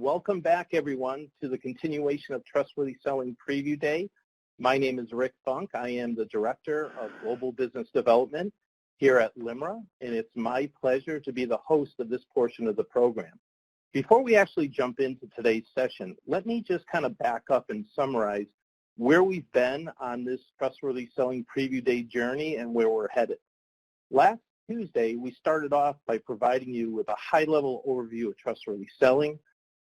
Welcome back, everyone, to the continuation of Trustworthy Selling Preview Day. My name is Rick Funk. I am the Director of Global Business Development here at LIMRA, and it's my pleasure to be the host of this portion of the program. Before we actually jump into today's session, let me just kind of back up and summarize where we've been on this Trustworthy Selling Preview Day journey and where we're headed. Last Tuesday, we started off by providing you with a high-level overview of trustworthy selling,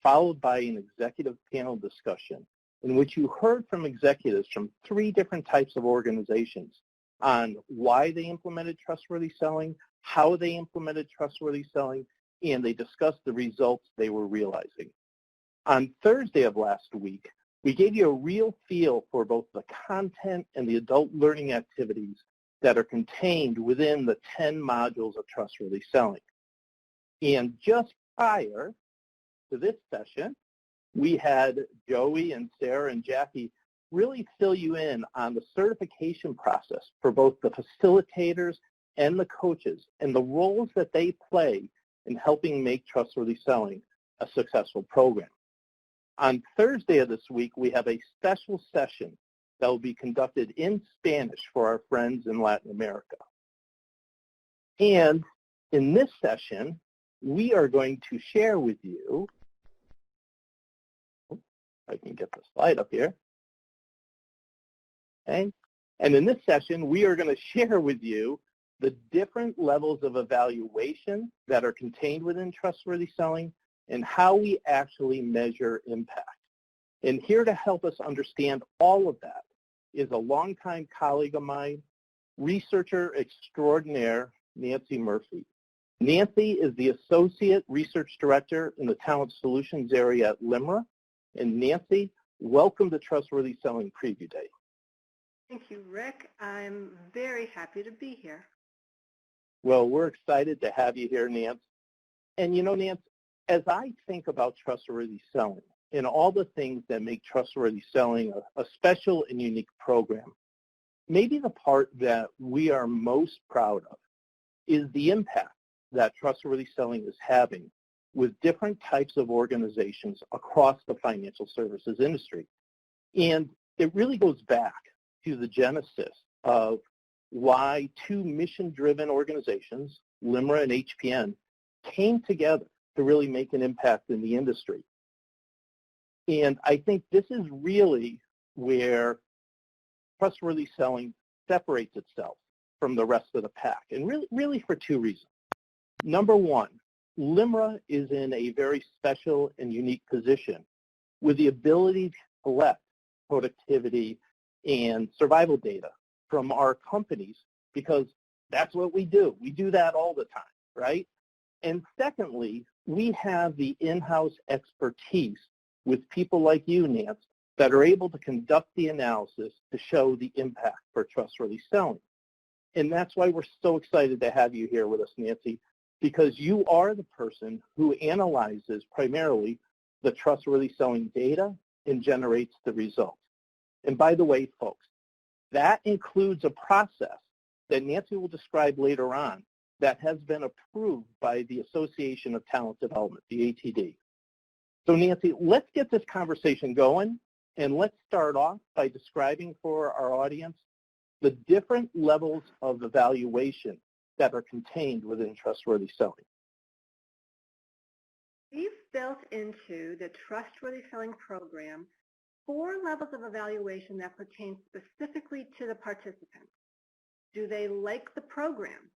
followed by an executive panel discussion in which you heard from executives from 3 different types of organizations on why they implemented trustworthy selling, how they implemented trustworthy selling, and they discussed the results they were realizing. On Thursday of last week, we gave you a real feel for both the content and the adult learning activities that are contained within the 10 modules of trustworthy selling. And just prior to this session, we had Joey and Sarah and Jackie really fill you in on the certification process for both the facilitators and the coaches and the roles that they play in helping make trustworthy selling a successful program. On Thursday of this week, we have a special session that will be conducted in Spanish for our friends in Latin America. And in this session, we are going to share with you, if I can get the slide up here, okay? And in this session, we are going to share with you the different levels of evaluation that are contained within trustworthy selling and how we actually measure impact. And here to help us understand all of that is a longtime colleague of mine, researcher extraordinaire, Nancy Murphy. Nancy is the Associate Research Director in the Talent Solutions area at LIMRA. And Nancy, welcome to Trustworthy Selling Preview Day. Thank you, Rick. I'm very happy to be here. Well, we're excited to have you here, Nancy. And you know, Nancy, as I think about trustworthy selling and all the things that make trustworthy selling a special and unique program, maybe the part that we are most proud of is the impact that trustworthy selling is having with different types of organizations across the financial services industry. And it really goes back to the genesis of why 2 mission-driven organizations, LIMRA and HPN, came together to really make an impact in the industry. And I think this is really where trustworthy selling separates itself from the rest of the pack, and really for 2 reasons. Number 1, LIMRA is in a very special and unique position with the ability to collect productivity and survival data from our companies because that's what we do. We do that all the time, right? And secondly, we have the in-house expertise with people like you, Nancy, that are able to conduct the analysis to show the impact for trustworthy selling. And that's why we're so excited to have you here with us, Nancy, because you are the person who analyzes primarily the trustworthy selling data and generates the results. And by the way, folks, that includes a process that Nancy will describe later on that has been approved by the Association of Talent Development, the ATD. So Nancy, let's get this conversation going, and let's start off by describing for our audience the different levels of evaluation that are contained within trustworthy selling. We've built into the Trustworthy Selling program 4 levels of evaluation that pertain specifically to the participants. Do they like the program?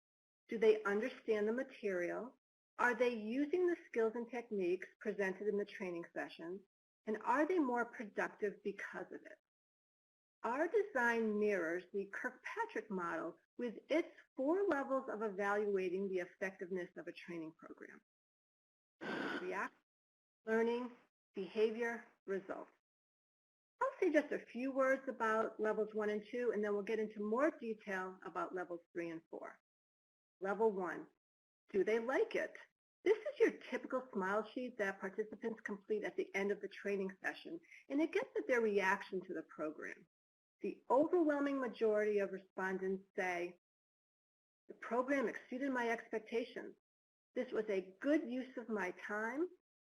Do they understand the material? Are they using the skills and techniques presented in the training sessions? And are they more productive because of it? Our design mirrors the Kirkpatrick model with its 4 levels of evaluating the effectiveness of a training program. React, learning, behavior, results. I'll say just a few words about levels 1 and 2, and then we'll get into more detail about levels 3 and 4. Level 1, do they like it? This is your typical smile sheet that participants complete at the end of the training session, and it gets at their reaction to the program. The overwhelming majority of respondents say, the program exceeded my expectations. This was a good use of my time.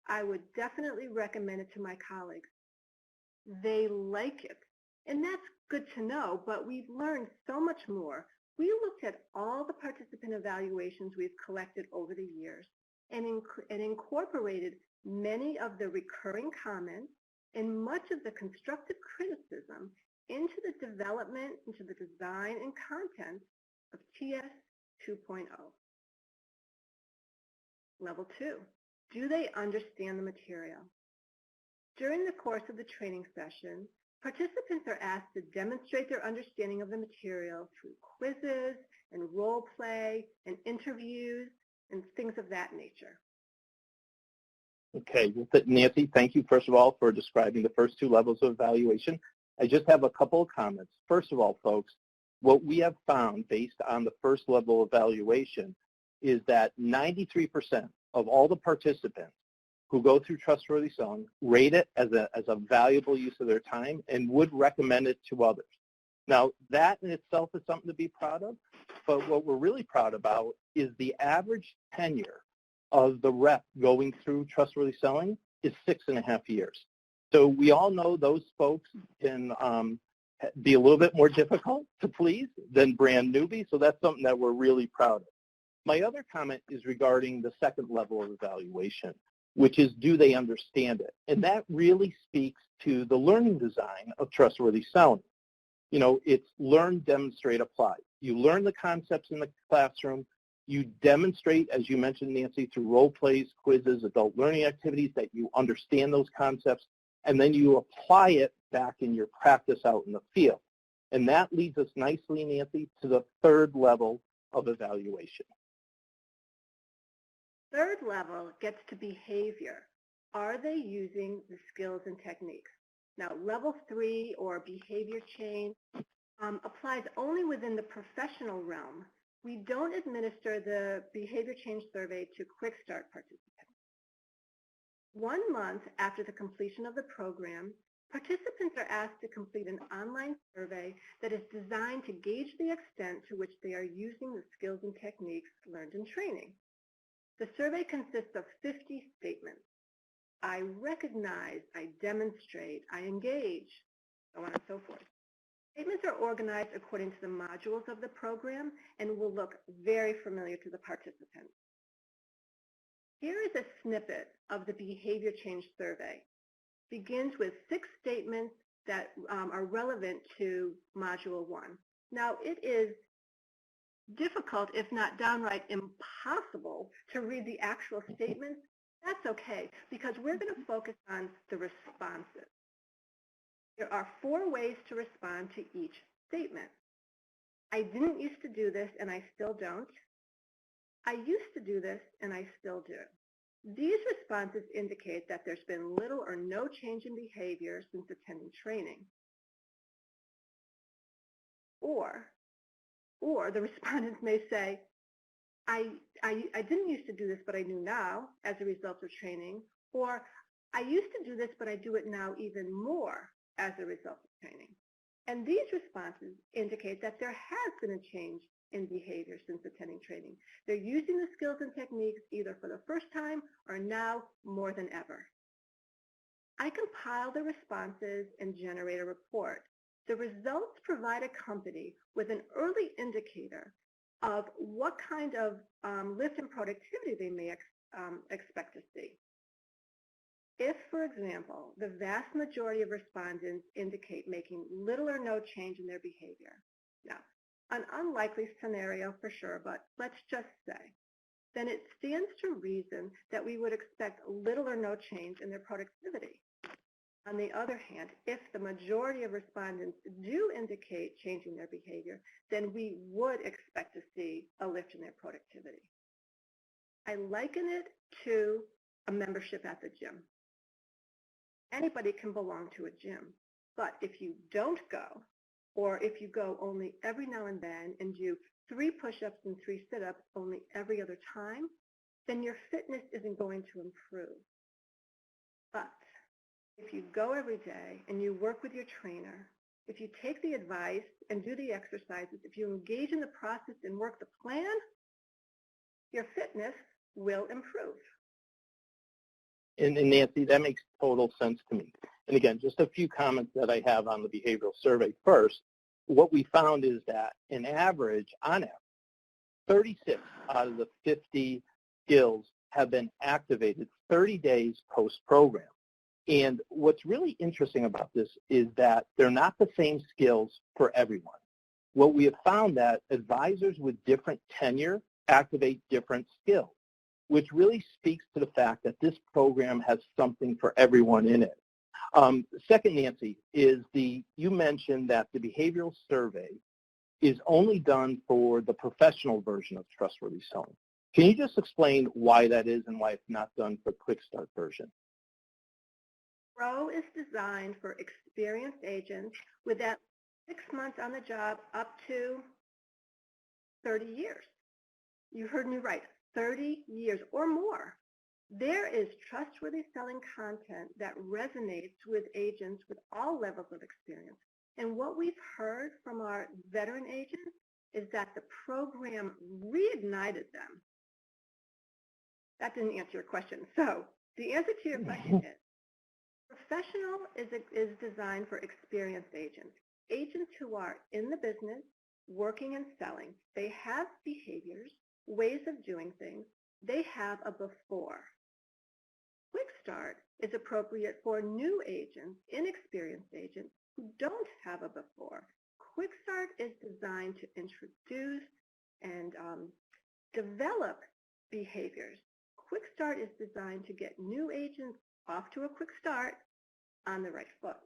I would definitely recommend it to my colleagues. They like it. And that's good to know, but we've learned so much more. We looked at all the participant evaluations we've collected over the years and incorporated many of the recurring comments and much of the constructive criticism into the development, into the design and content of TS 2.0. Level 2, do they understand the material? During the course of the training session, participants are asked to demonstrate their understanding of the material through quizzes and role play and interviews and things of that nature. Okay, Nancy, thank you, first of all, for describing the first two levels of evaluation. I just have a couple of comments. First of all, folks, what we have found based on the first level evaluation is that 93% of all the participants who go through Trustworthy Selling rate it as a valuable use of their time and would recommend it to others. Now, that in itself is something to be proud of, but what we're really proud about is the average tenure of the rep going through Trustworthy Selling is 6.5 years. So we all know those folks can be a little bit more difficult to please than brand newbies, so that's something that we're really proud of. My other comment is regarding the second level of evaluation, which is, do they understand it? And that really speaks to the learning design of Trustworthy Selling. You know, it's learn, demonstrate, apply. You learn the concepts in the classroom. You demonstrate, as you mentioned, Nancy, through role plays, quizzes, adult learning activities, that you understand those concepts, and then you apply it back in your practice out in the field. And that leads us nicely, Nancy, to the third level of evaluation. Third level gets to behavior. Are they using the skills and techniques? Now, level 3, or behavior change, applies only within the professional realm. We don't administer the behavior change survey to Quick Start participants. 1 month after the completion of the program, participants are asked to complete an online survey that is designed to gauge the extent to which they are using the skills and techniques learned in training. The survey consists of 50 statements. I recognize, I demonstrate, I engage, so on and so forth. Statements are organized according to the modules of the program and will look very familiar to the participants. Here is a snippet of the behavior change survey. It begins with 6 statements that are relevant to Module 1. Now, it is difficult, if not downright impossible, to read the actual statements. That's okay, because we're going to focus on the responses. There are 4 ways to respond to each statement. I didn't used to do this, and I still don't. I used to do this, and I still do. These responses indicate that there's been little or no change in behavior since attending training. Or the respondents may say, I didn't used to do this, but I do now as a result of training. Or I used to do this, but I do it now even more as a result of training. And these responses indicate that there has been a change in behavior since attending training. They're using the skills and techniques either for the first time or now more than ever. I compile the responses and generate a report. The results provide a company with an early indicator of what kind of lift in productivity they may expect to see. If, for example, the vast majority of respondents indicate making little or no change in their behavior, now, an unlikely scenario for sure, but let's just say, then it stands to reason that we would expect little or no change in their productivity. On the other hand, if the majority of respondents do indicate changing their behavior, then we would expect to see a lift in their productivity. I liken it to a membership at the gym. Anybody can belong to a gym, but if you don't go, or if you go only every now and then and do 3 push-ups and 3 sit-ups only every other time, then your fitness isn't going to improve. But if you go every day and you work with your trainer, if you take the advice and do the exercises, if you engage in the process and work the plan, your fitness will improve. And Nancy, that makes total sense to me. And again, just a few comments that I have on the behavioral survey. First, what we found is that on average, 36 out of the 50 skills have been activated 30 days post-program. And what's really interesting about this is that they're not the same skills for everyone. What we have found that advisors with different tenure activate different skills, which really speaks to the fact that this program has something for everyone in it. Second, Nancy, is you mentioned that the behavioral survey is only done for the professional version of trustworthy selling. Can you just explain why that is and why it's not done for Quick Start version? Pro is designed for experienced agents with that 6 months on the job up to 30 years. You heard me right, 30 years or more. There is trustworthy selling content that resonates with agents with all levels of experience. And what we've heard from our veteran agents is that the program reignited them. That didn't answer your question. So the answer to your question is, professional is designed for experienced agents. Agents who are in the business, working and selling. They have behaviors, ways of doing things. They have a before. Quick Start is appropriate for new agents, inexperienced agents who don't have a before. Quick Start is designed to introduce and develop behaviors. Quick Start is designed to get new agents off to a quick start on the right foot.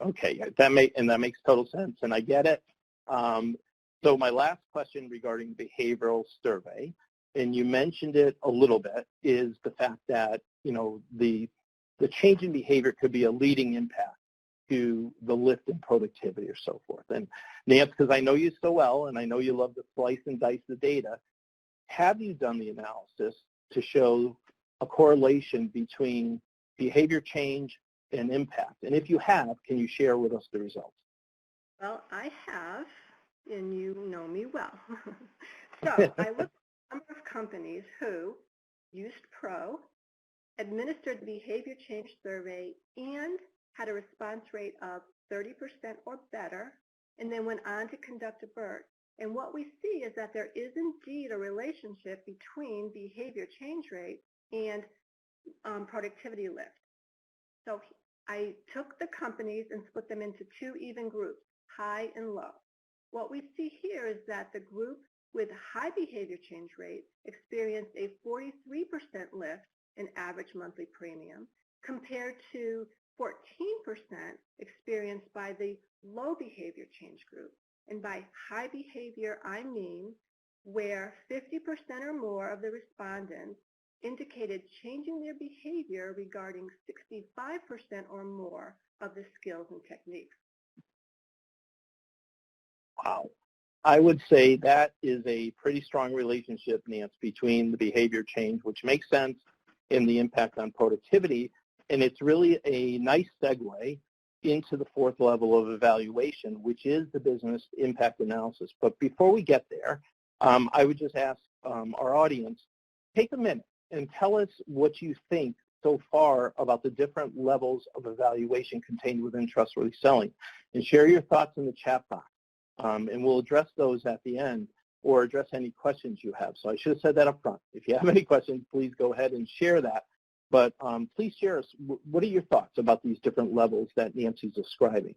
Okay, that makes total sense, and I get it. So my last question regarding behavioral survey, and you mentioned it a little bit, is the fact that the change in behavior could be a leading impact to the lift in productivity or so forth. And Nance, because I know you so well, and I know you love to slice and dice the data, have you done the analysis to show a correlation between behavior change and impact? And if you have, can you share with us the results? Well, I have, and you know me well. So I looked at a number of companies who used Pro, administered the behavior change survey, and had a response rate of 30% or better, and then went on to conduct a BERT. And what we see is that there is indeed a relationship between behavior change rate and productivity lift. So I took the companies and split them into two even groups, high and low. What we see here is that the group with high behavior change rate experienced a 43% lift in average monthly premium compared to 14% experienced by the low behavior change group. And by high behavior, I mean where 50% or more of the respondents indicated changing their behavior regarding 65% or more of the skills and techniques. Wow. I would say that is a pretty strong relationship, Nance, between the behavior change, which makes sense, and the impact on productivity. And it's really a nice segue into the fourth level of evaluation, which is the business impact analysis. But before we get there, I would just ask our audience, take a minute and tell us what you think so far about the different levels of evaluation contained within trustworthy selling, and share your thoughts in the chat box. And we'll address those at the end, or address any questions you have. So I should have said that up front. If you have any questions, please go ahead and share that. But please share us, what are your thoughts about these different levels that Nancy's describing?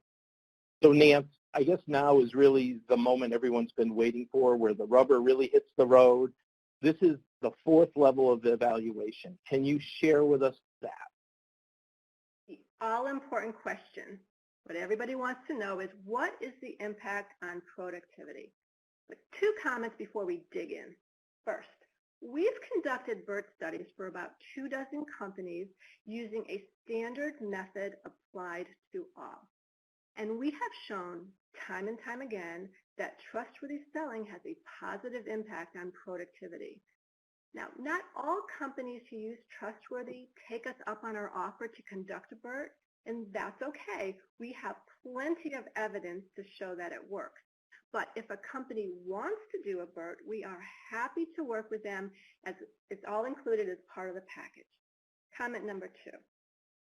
So Nance, I guess now is really the moment everyone's been waiting for, where the rubber really hits the road. This is the fourth level of evaluation. Can you share with us that? The all-important question, what everybody wants to know is, what is the impact on productivity? But two comments before we dig in. First, we've conducted BERT studies for about 24 companies using a standard method applied to all. And we have shown time and time again that trustworthy selling has a positive impact on productivity. Now, not all companies who use Trustworthy take us up on our offer to conduct a BERT, and that's okay. We have plenty of evidence to show that it works. But if a company wants to do a BERT, we are happy to work with them, as it's all included as part of the package. Comment number 2.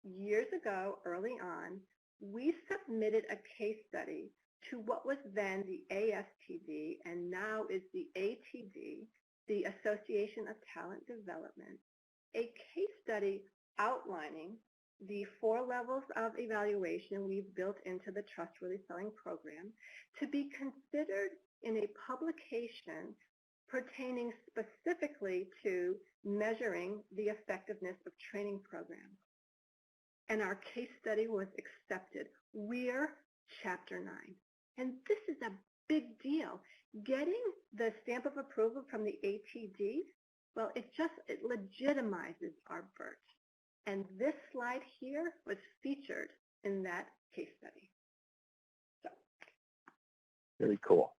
Years ago, early on, we submitted a case study to what was then the ASTD and now is the ATD, the Association of Talent Development, a case study outlining the 4 levels of evaluation we've built into the Trustworthy Selling Program to be considered in a publication pertaining specifically to measuring the effectiveness of training programs. And our case study was accepted. We're Chapter 9. And this is a big deal. Getting the stamp of approval from the ATD, well, it legitimizes our BERT. And this slide here was featured in that case study. So, very cool.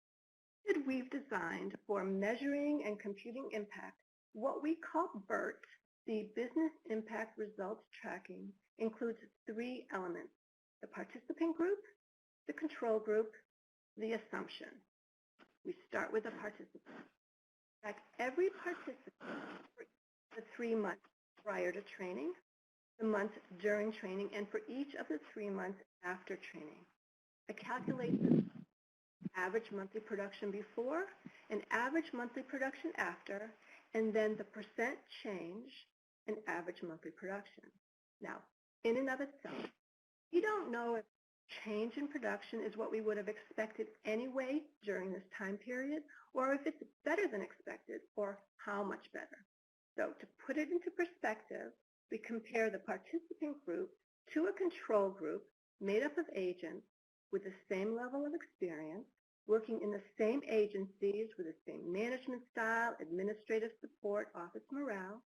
We've designed for measuring and computing impact what we call BERT, the Business Impact Results Tracking, includes 3 elements: the participant group, the control group, the assumption. We start with the participant. In fact, every participant for the 3 months prior to training, the months during training, and for each of the 3 months after training. I calculate the average monthly production before and average monthly production after, and then the percent change in average monthly production. Now, in and of itself, we don't know if change in production is what we would have expected anyway during this time period, or if it's better than expected, or how much better. So to put it into perspective, we compare the participant group to a control group made up of agents with the same level of experience, working in the same agencies with the same management style, administrative support, office morale,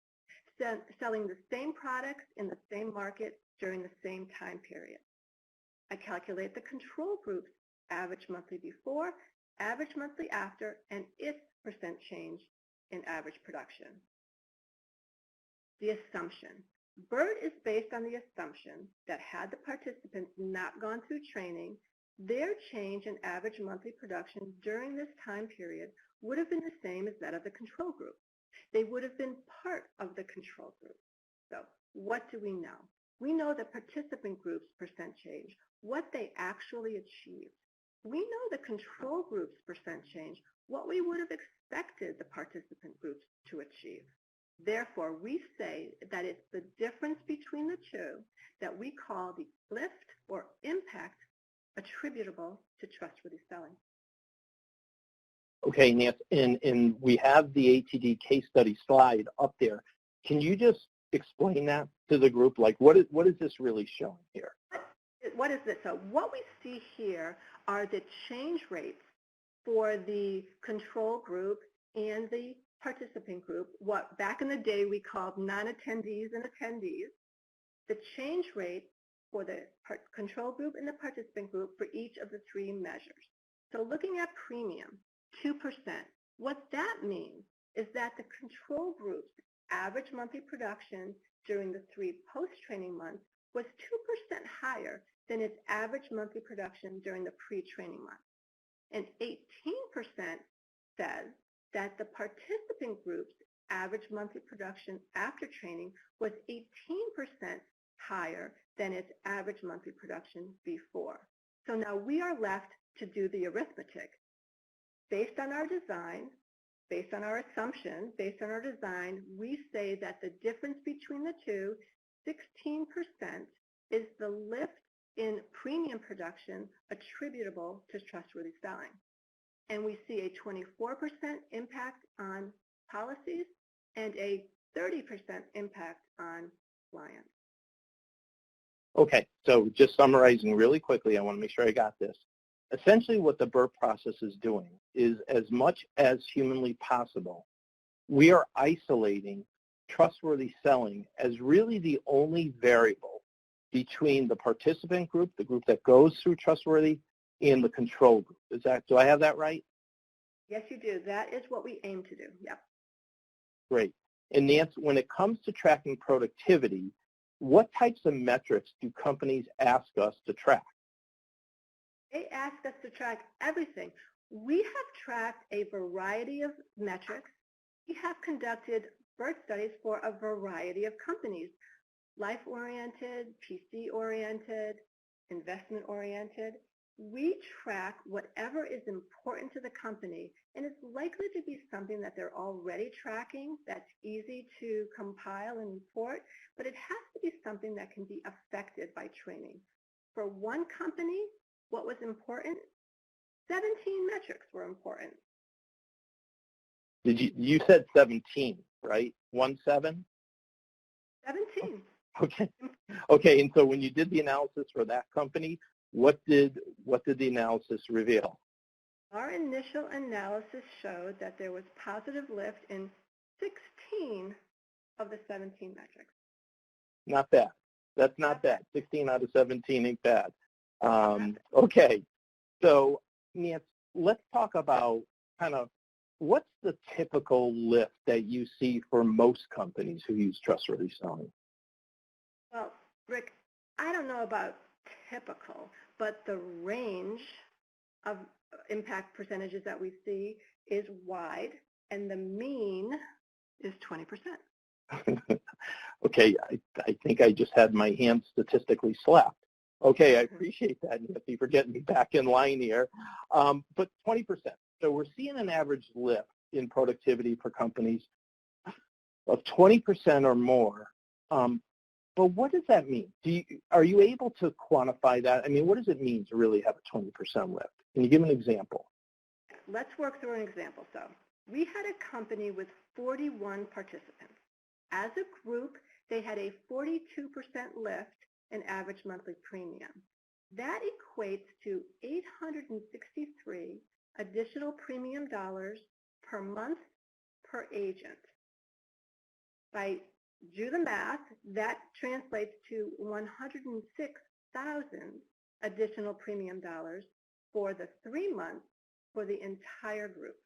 selling the same products in the same market during the same time period. I calculate the control group's average monthly before, average monthly after, and its percent change in average production. The assumption. BERT is based on the assumption that had the participants not gone through training, their change in average monthly production during this time period would have been the same as that of the control group. They would have been part of the control group. So what do we know? We know the participant group's percent change, what they actually achieved. We know the control group's percent change, what we would have expected the participant groups to achieve. Therefore, we say that it's the difference between the two that we call the lift or impact attributable to trustworthy selling. Okay, Nancy, and we have the ATD case study slide up there. Can you just explain that to the group? Like, what is this really showing here? What is this? So what we see here are the change rates for the control group and the participant group, what back in the day we called non-attendees and attendees, the change rate for the control group and the participant group for each of the 3 measures. So looking at premium, 2%, what that means is that the control group's average monthly production during the 3 post-training months was 2% higher than its average monthly production during the pre-training months. And 18% says that the participant group's average monthly production after training was 18% higher than its average monthly production before. So now we are left to do the arithmetic. Based on our design, based on our assumption, based on our design, we say that the difference between the two, 16%, is the lift in premium production attributable to trustworthy selling. And we see a 24% impact on policies and a 30% impact on clients. Okay, so just summarizing really quickly, I want to make sure I got this. Essentially what the BERT process is doing is, as much as humanly possible, we are isolating trustworthy selling as really the only variable between the participant group, the group that goes through trustworthy, and the control group. Do I have that right? Yes, you do. That is what we aim to do. Yep. Great. And Nancy, when it comes to tracking productivity, what types of metrics do companies ask us to track? They ask us to track everything. We have tracked a variety of metrics. We have conducted BERT studies for a variety of companies. life-oriented, PC-oriented, investment-oriented. We track whatever is important to the company, and it's likely to be something that they're already tracking that's easy to compile and report, but it has to be something that can be affected by training. For one company, what was important? 17 metrics were important. You said 17, right? 17? 17. Okay. Okay, and so when you did the analysis for that company, what did the analysis reveal? Our initial analysis showed that there was positive lift in 16 of the 17 metrics. Not bad. That's not bad. 16 out of 17 ain't bad. Okay, so Nancy, let's talk about kind of what's the typical lift that you see for most companies who use trustworthy selling? Well, Rick, I don't know about typical, but the range of impact percentages that we see is wide, and the mean is 20%. Okay, I think I just had my hand statistically slapped. Okay, I appreciate that, Nancy, for getting me back in line here. But 20%. So we're seeing an average lift in productivity for companies of 20% or more. But what does that mean? Are you able to quantify that? I mean, what does it mean to really have a 20% lift? Can you give an example? Let's work through an example. So we had a company with 41 participants. As a group, they had a 42% lift in average monthly premium. That equates to $863 additional premium dollars per month per agent. By do the math, that translates to 106,000 additional premium dollars for the 3 months for the entire group.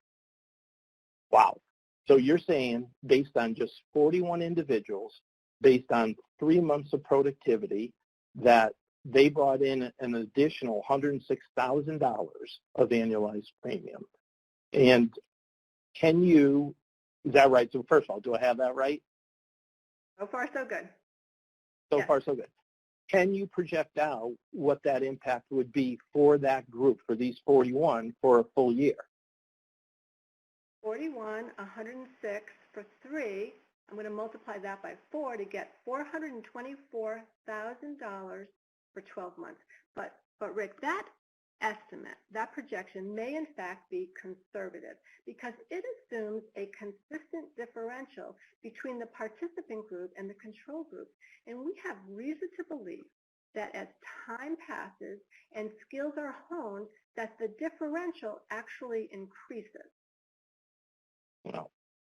Wow. So you're saying based on just 41 individuals, based on 3 months of productivity, that they brought in an additional $106,000 of annualized premium. And is that right? So first of all, do I have that right? So far, so good. So Yes. far, so good. Can you project out what that impact would be for that group, for these 41, for a full year? 41, 106 for 3. I'm going to multiply that by 4 to get $424,000 for 12 months. But Rick, that estimate, that projection may in fact be conservative because it assumes a consistent differential between the participant group and the control group. And we have reason to believe that as time passes and skills are honed, that the differential actually increases. Wow.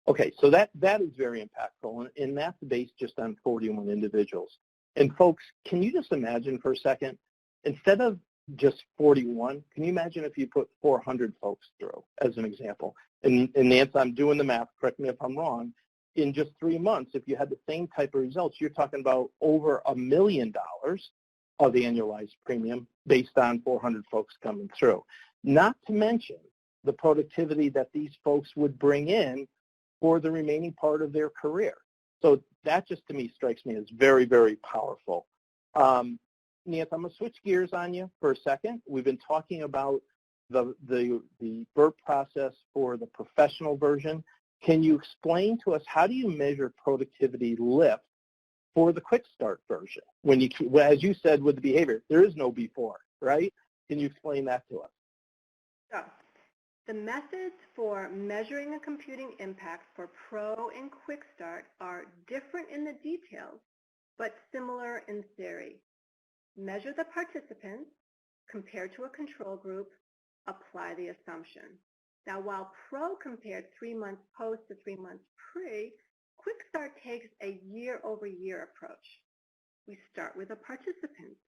Okay, so that is very impactful, and that's based just on 41 individuals. And folks, can you just imagine for a second, instead of just 41, can you imagine if you put 400 folks through, as an example? And Nancy, I'm doing the math, correct me if I'm wrong, in just 3 months, if you had the same type of results, you're talking about over $1 million of annualized premium based on 400 folks coming through. Not to mention the productivity that these folks would bring in for the remaining part of their career. So that just to me strikes me as very, very powerful. Nancy, I'm going to switch gears on you for a second. We've been talking about the BERT process for the professional version. Can you explain to us how do you measure productivity lift for the quick start version? As you said with the behavior, there is no before, right? Can you explain that to us? So the methods for measuring a computing impact for Pro and Quick Start are different in the details, but similar in theory. Measure the participants, compare to a control group, apply the assumption. Now, while Pro compared 3 months post to 3 months pre, Quick Start takes a year-over-year approach. We start with the participants.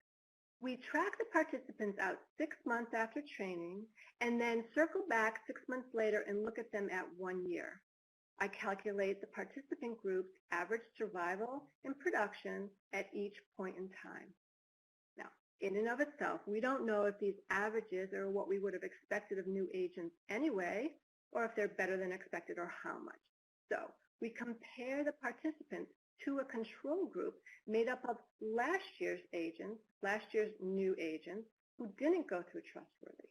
We track the participants out 6 months after training and then circle back 6 months later and look at them at 1 year. I calculate the participant group's average survival and production at each point in time. Now, in and of itself, we don't know if these averages are what we would have expected of new agents anyway, or if they're better than expected or how much. So we compare the participants to a control group made up of last year's agents, last year's new agents who didn't go through Trustworthy.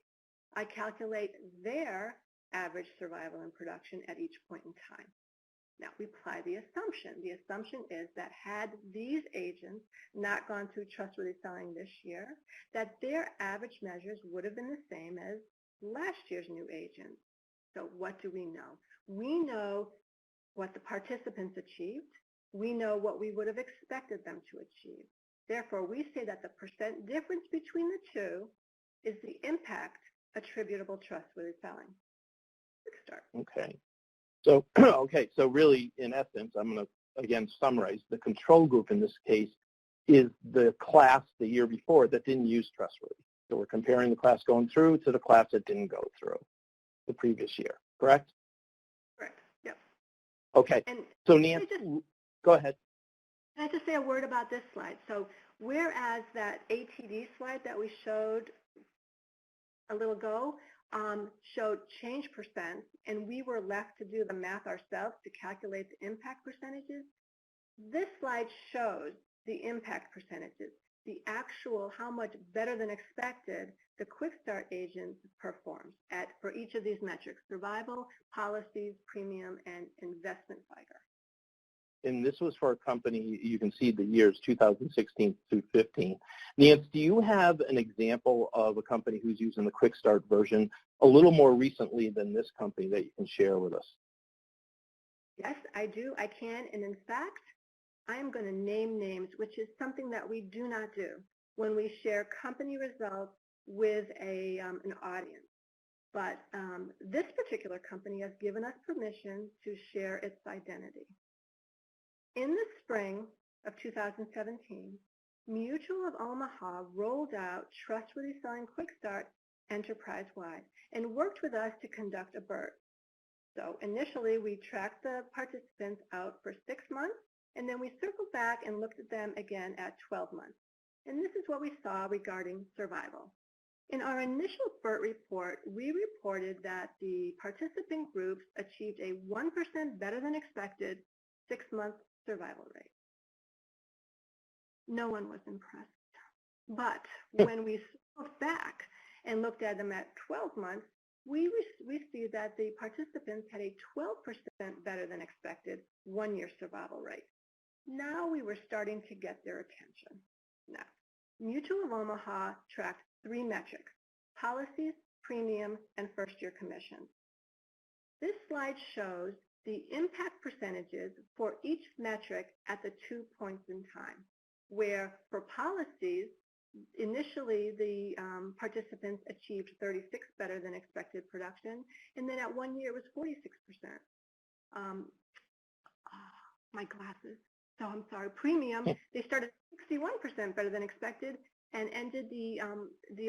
I calculate their average survival and production at each point in time. Now, we apply the assumption. The assumption is that had these agents not gone through Trustworthy Selling this year, that their average measures would have been the same as last year's new agents. So what do we know? We know what the participants achieved. We know what we would have expected them to achieve. Therefore, we say that the percent difference between the two is the impact attributable to Trustworthy Selling. Let's start. Okay. So, so really, in essence, I'm going to, again, summarize. The control group in this case is the class the year before that didn't use Trustworthy. So we're comparing the class going through to the class that didn't go through the previous year, correct? Correct, yep. Okay, and so Nancy, go ahead. Can I just say a word about this slide? So whereas that ATD slide that we showed a little ago showed change percent, and we were left to do the math ourselves to calculate the impact percentages, this slide shows the impact percentages, the actual how much better than expected the Quick Start agent performs for each of these metrics: survival, policies, premium, and investment FIGR. And this was for a company, you can see the years 2016 through 15. Nancy, do you have an example of a company who's using the Quick Start version a little more recently than this company that you can share with us? Yes, I do. I can. And in fact, I am going to name names, which is something that we do not do when we share company results with an audience. But this particular company has given us permission to share its identity. In the spring of 2017, Mutual of Omaha rolled out Trustworthy Selling Quick Start enterprise-wide and worked with us to conduct a BERT. So initially, we tracked the participants out for 6 months, and then we circled back and looked at them again at 12 months. And this is what we saw regarding survival. In our initial BERT report, we reported that the participant groups achieved a 1% better than expected 6-month survival rate. No one was impressed. But when we looked back and looked at them at 12 months, we see that the participants had a 12% better than expected 1-year survival rate. Now we were starting to get their attention. Now, Mutual of Omaha tracked 3 metrics: policies, premium, and first-year commissions. This slide shows the impact percentages for each metric at the 2 points in time, where for policies, initially the participants achieved 36 better than expected production, and then at 1 year it was 46%. My glasses. So I'm sorry. Premium, they started 61% better than expected and ended the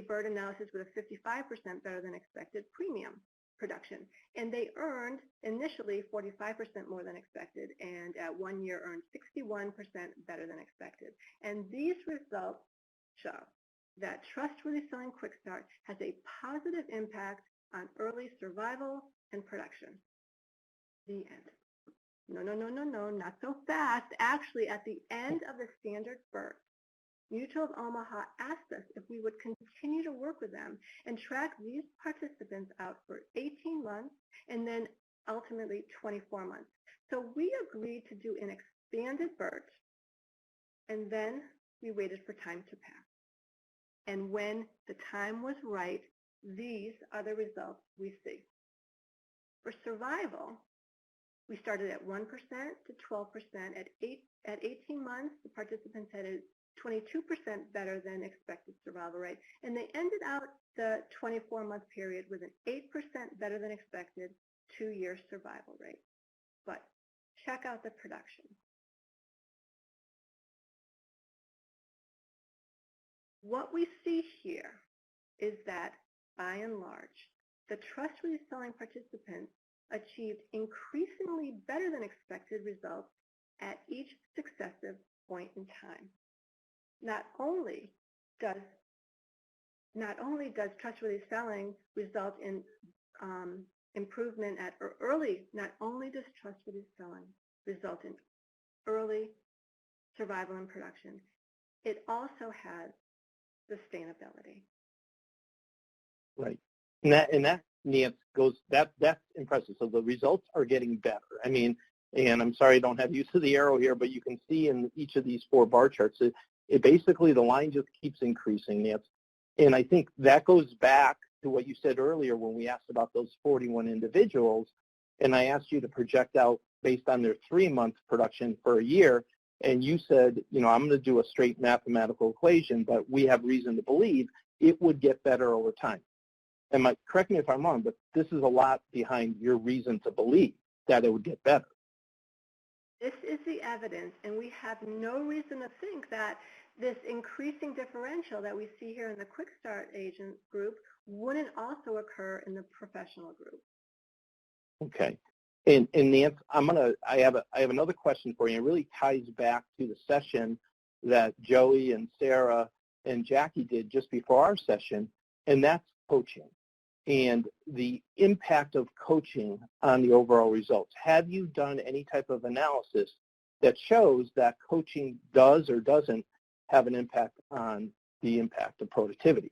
BERT analysis with a 55% better than expected premium production. And they earned initially 45% more than expected, and at 1 year earned 61% better than expected. And these results show that Trustworthy Selling Quick Start has a positive impact on early survival and production. The end. No, not so fast. Actually, at the end of the standard BERT, Mutual of Omaha asked us if we would continue to work with them and track these participants out for 18 months and then ultimately 24 months. So we agreed to do an expanded BERT, and then we waited for time to pass. And when the time was right, these are the results we see. For survival, we started at 1% to 12%. At 18 months, the participants had a 22% better than expected survival rate, and they ended out the 24-month period with an 8% better than expected 2-year survival rate. But check out the production. What we see here is that, by and large, the Trustworthy Selling participants achieved increasingly better than expected results at each successive point in time. Not only does Trustworthy Selling result in improvement at early, not only does Trustworthy Selling result in early survival and production. It also has sustainability. Right. And that Nance that's impressive. So the results are getting better. I mean, and I'm sorry I don't have use of the arrow here, but you can see in each of these 4 bar charts, it basically, the line just keeps increasing, Nance. And I think that goes back to what you said earlier when we asked about those 41 individuals, and I asked you to project out based on their 3-month production for a year, and you said, you know, I'm going to do a straight mathematical equation, but we have reason to believe it would get better over time. And correct me if I'm wrong, but this is a lot behind your reason to believe that it would get better. This is the evidence, and we have no reason to think that this increasing differential that we see here in the Quick Start agent group wouldn't also occur in the professional group. Okay. And Nance, I have another question for you. It really ties back to the session that Joey and Sarah and Jackie did just before our session, and that's coaching and the impact of coaching on the overall results. Have you done any type of analysis that shows that coaching does or doesn't have an impact on the impact of productivity?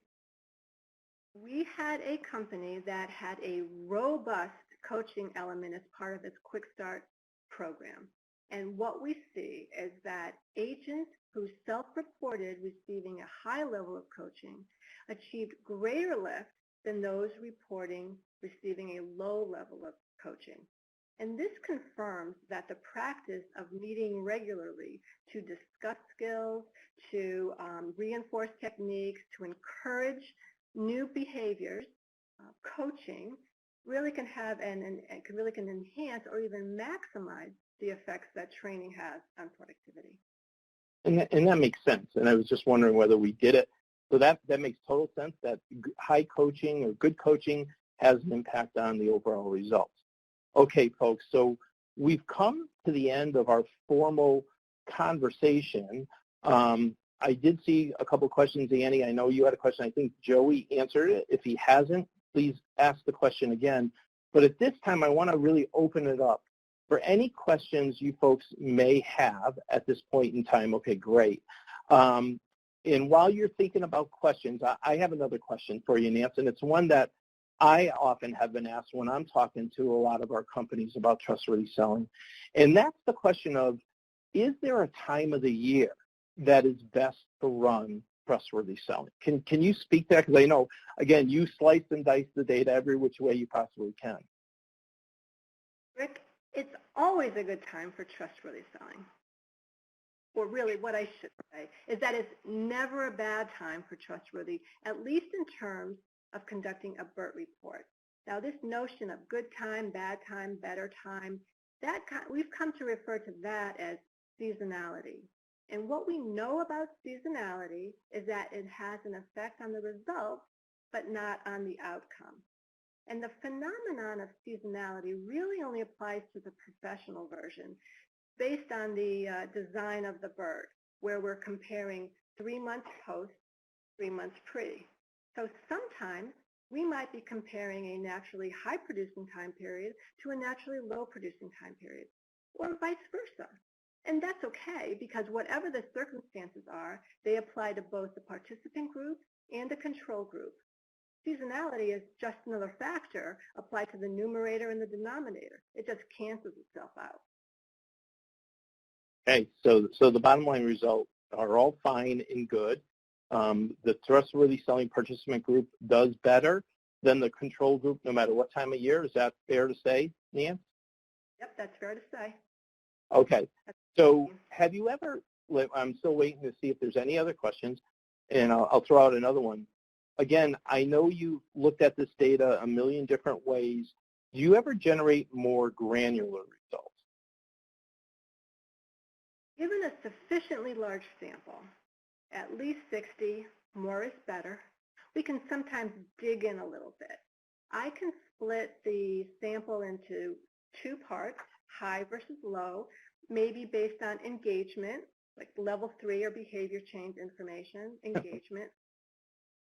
We had a company that had a robust coaching element as part of its Quick Start program. And what we see is that agents who self-reported receiving a high level of coaching achieved greater lift than those reporting receiving a low level of coaching. And this confirms that the practice of meeting regularly to discuss skills, to reinforce techniques, to encourage new behaviors, coaching really can have and really can enhance or even maximize the effects that training has on productivity. And that makes sense. And I was just wondering whether we did it. So that makes total sense, that high coaching or good coaching has an impact on the overall results. Okay, folks, so we've come to the end of our formal conversation. I did see a couple questions, Annie. I know you had a question. I think Joey answered it. If he hasn't, please ask the question again. But at this time, I want to really open it up for any questions you folks may have at this point in time. Okay, great. And while you're thinking about questions, I have another question for you, Nance, and it's one that I often have been asked when I'm talking to a lot of our companies about trustworthy selling. And that's the question of, is there a time of the year that is best to run trustworthy selling? Can you speak to that? Because I know, again, you slice and dice the data every which way you possibly can. Rick, it's always a good time for trustworthy selling. Or really what I should say is that it's never a bad time for trustworthy, at least in terms of conducting a BERT report. Now this notion of good time, bad time, better time, we've come to refer to that as seasonality. And what we know about seasonality is that it has an effect on the results, but not on the outcome. And the phenomenon of seasonality really only applies to the professional version based on the design of the BERT, where we're comparing 3 months post, 3 months pre. So sometimes we might be comparing a naturally high-producing time period to a naturally low-producing time period, or vice versa. And that's okay, because whatever the circumstances are, they apply to both the participant group and the control group. Seasonality is just another factor applied to the numerator and the denominator. It just cancels itself out. Okay, so the bottom line results are all fine and good. The trustworthy selling participant group does better than the control group no matter what time of year. Is that fair to say, Nan? Yep, that's fair to say. Okay, so have you ever, I'm still waiting to see if there's any other questions, and I'll throw out another one. Again, I know you looked at this data a million different ways. Do you ever generate more granular results? Given a sufficiently large sample, at least 60, more is better, we can sometimes dig in a little bit. I can split the sample into 2 parts, high versus low, maybe based on engagement, like level 3 or behavior change information, engagement,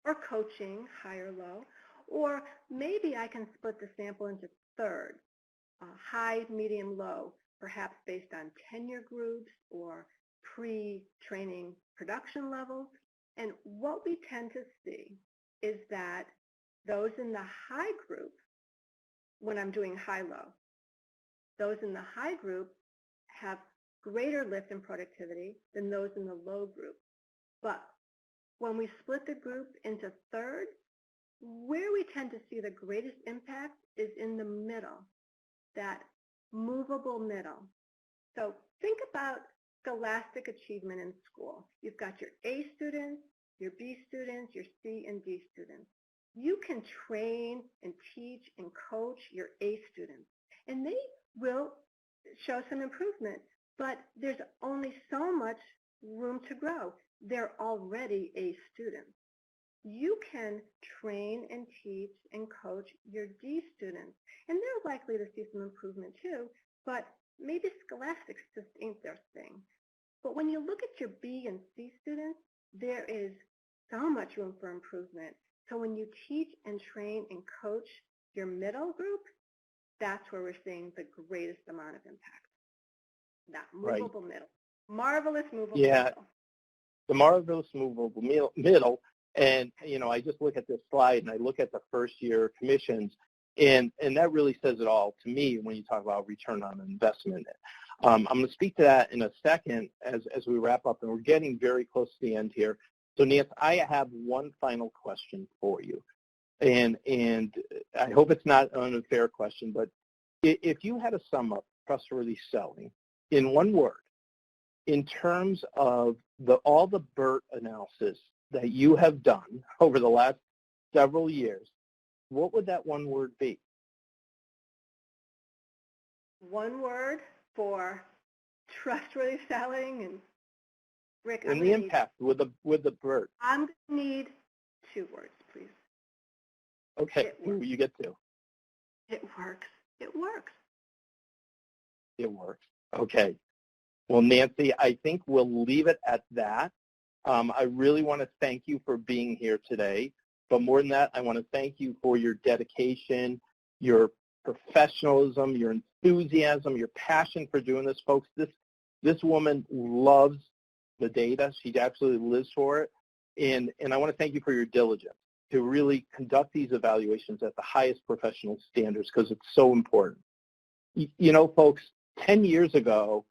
or coaching, high or low, or maybe I can split the sample into thirds, high, medium, low, perhaps based on tenure groups or pre-training production levels. And what we tend to see is that those in the high group, when I'm doing high-low, those in the high group have greater lift in productivity than those in the low group. But when we split the group into thirds, where we tend to see the greatest impact is in the middle, that movable middle. So think about scholastic achievement in school. You've got your A students, your B students, your C and D students. You can train and teach and coach your A students, and they will show some improvement, but there's only so much room to grow. They're already A students. You can train and teach and coach your D students, and they're likely to see some improvement too, but maybe scholastics just ain't their thing. But when you look at your B and C students, there is so much room for improvement. So when you teach and train and coach your middle group, that's where we're seeing the greatest amount of impact. That movable middle. Marvelous movable middle. The marvelous movable middle. And, you know, I just look at this slide and I look at the first year commissions, and that really says it all to me when you talk about return on investment. I'm going to speak to that in a second as we wrap up, and we're getting very close to the end here. So, Nancy, I have one final question for you, and I hope it's not an unfair question, but if you had to sum up trustworthy selling in one word, in terms of all the BERT analysis that you have done over the last several years, what would that one word be? One word for trustworthy selling, and Rick, and the impact with the BERT. I'm going to need 2 words, please. Okay, you get 2. It works. It works. It works. Okay. Well, Nancy, I think we'll leave it at that. I really want to thank you for being here today. But more than that, I want to thank you for your dedication, your professionalism, your enthusiasm, your passion for doing this, folks. This woman loves the data. She absolutely lives for it. And I want to thank you for your diligence to really conduct these evaluations at the highest professional standards, because it's so important. You know, folks, 10 years ago,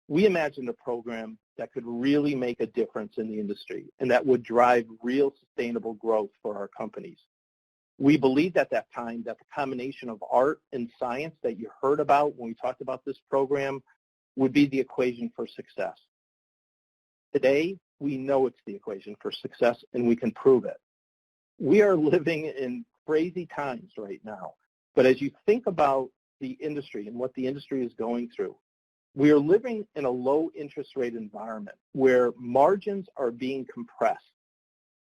we imagined a program that could really make a difference in the industry and that would drive real sustainable growth for our companies. We believed at that time that the combination of art and science that you heard about when we talked about this program would be the equation for success. Today, we know it's the equation for success, and we can prove it. We are living in crazy times right now, but as you think about the industry and what the industry is going through, we are living in a low interest rate environment where margins are being compressed.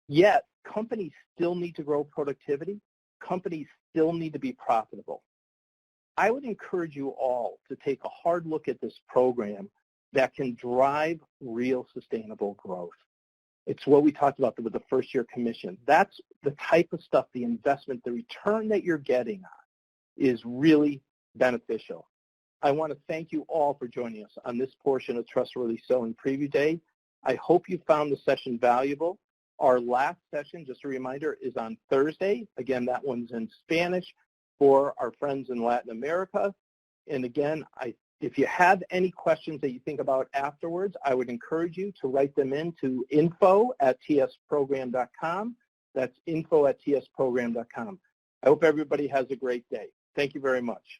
Yet, companies still need to grow productivity. Companies still need to be profitable. I would encourage you all to take a hard look at this program that can drive real sustainable growth. It's what we talked about with the first year commission. That's the type of stuff, the investment, the return that you're getting on is really beneficial. I want to thank you all for joining us on this portion of Trustworthy Selling Preview Day. I hope you found the session valuable. Our last session, just a reminder, is on Thursday. Again, that one's in Spanish for our friends in Latin America. And again, if you have any questions that you think about afterwards, I would encourage you to write them in to info@tsprogram.com. That's info@tsprogram.com. I hope everybody has a great day. Thank you very much.